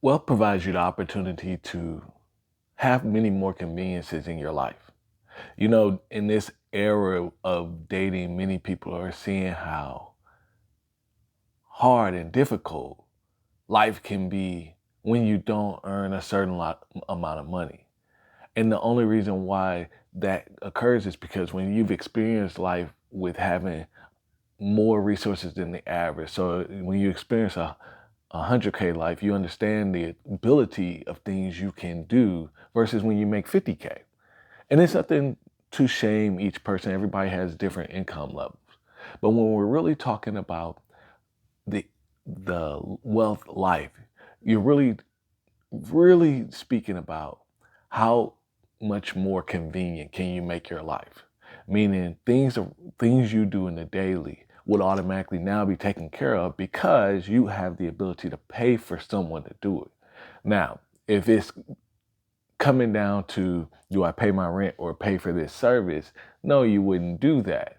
Wealth provides you the opportunity to have many more conveniences in your life. In this era of dating, many people are seeing how hard and difficult life can be when you don't earn a certain amount of money. And the only reason why that occurs is because when you've experienced life with having more resources than the average. So when you experience a 100K life, you understand the ability of things you can do versus when you make 50K. And it's nothing to shame each person. Everybody has different income levels. But when we're really talking about the the wealth life, you're really speaking about how much more convenient can you make your life? Meaning things you do in the daily would automatically now be taken care of because you have the ability to pay for someone to do it. Now, if it's coming down to do I pay my rent or pay for this service? No, you wouldn't do that.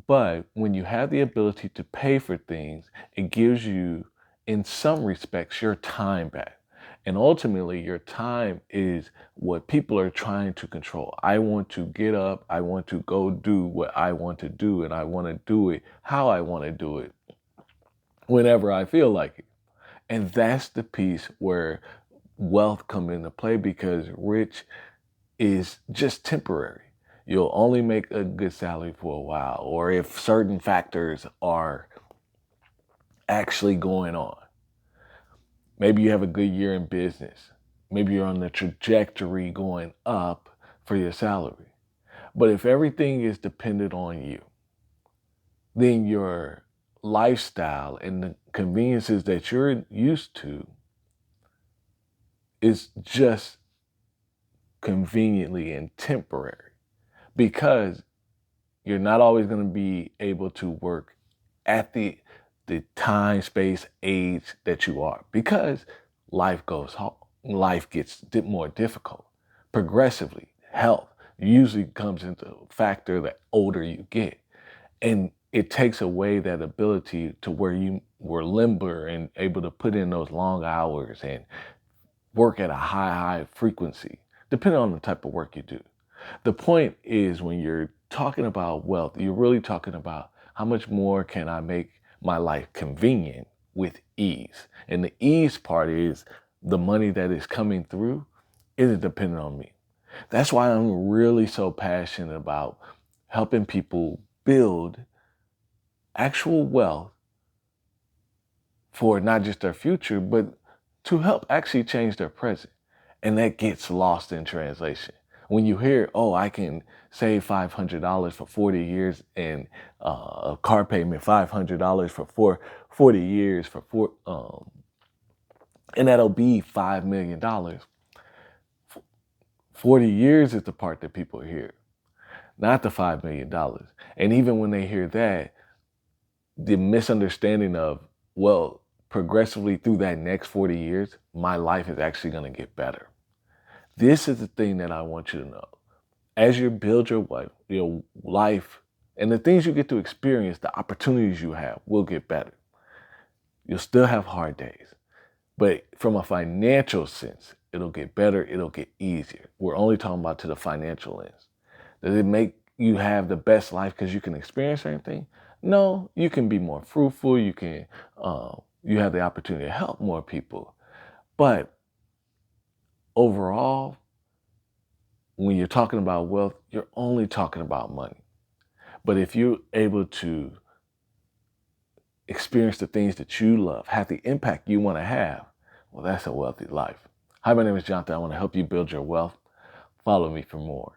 But when you have the ability to pay for things, it gives you, in some respects, your time back. And ultimately, your time is what people are trying to control. I want to get up, I want to go do what I want to do, and I want to do it how I want to do it whenever I feel like it. And that's the piece where wealth come into play because rich is just temporary. You'll only make a good salary for a while, or if certain factors are actually going on. Maybe you have a good year in business. Maybe you're on the trajectory going up for your salary. But if everything is dependent on you, then your lifestyle and the conveniences that you're used to is just conveniently and temporary because you're not always going to be able to work at the time, space, age that you are because life goes hard. Life gets more difficult progressively. Health usually comes into factor the older you get, and it takes away that ability to where you were limber and able to put in those long hours and work at a high frequency, depending on the type of work you do. The point is when you're talking about wealth, you're really talking about how much more can I make my life convenient with ease. And the ease part is the money that is coming through isn't dependent on me. That's why I'm really so passionate about helping people build actual wealth for not just their future, but to help actually change their present. And that gets lost in translation. When you hear, oh, I can save $500 for 40 years and a car payment, $500 for 40 years and that'll be $5 million. 40 years is the part that people hear, not the $5 million. And even when they hear that, the misunderstanding of, well, progressively through that next 40 years, my life is actually going to get better. This is the thing that I want you to know. As you build your life and the things you get to experience, the opportunities you have will get better. You'll still have hard days, but from a financial sense, it'll get better. It'll get easier. We're only talking about to the financial lens. Does it make you have the best life because you can experience anything? No, you can be more fruitful. You have the opportunity to help more people. But overall, when you're talking about wealth, you're only talking about money. But if you're able to experience the things that you love, have the impact you want to have, well, that's a wealthy life. Hi, my name is Jonathan. I want to help you build your wealth. Follow me for more.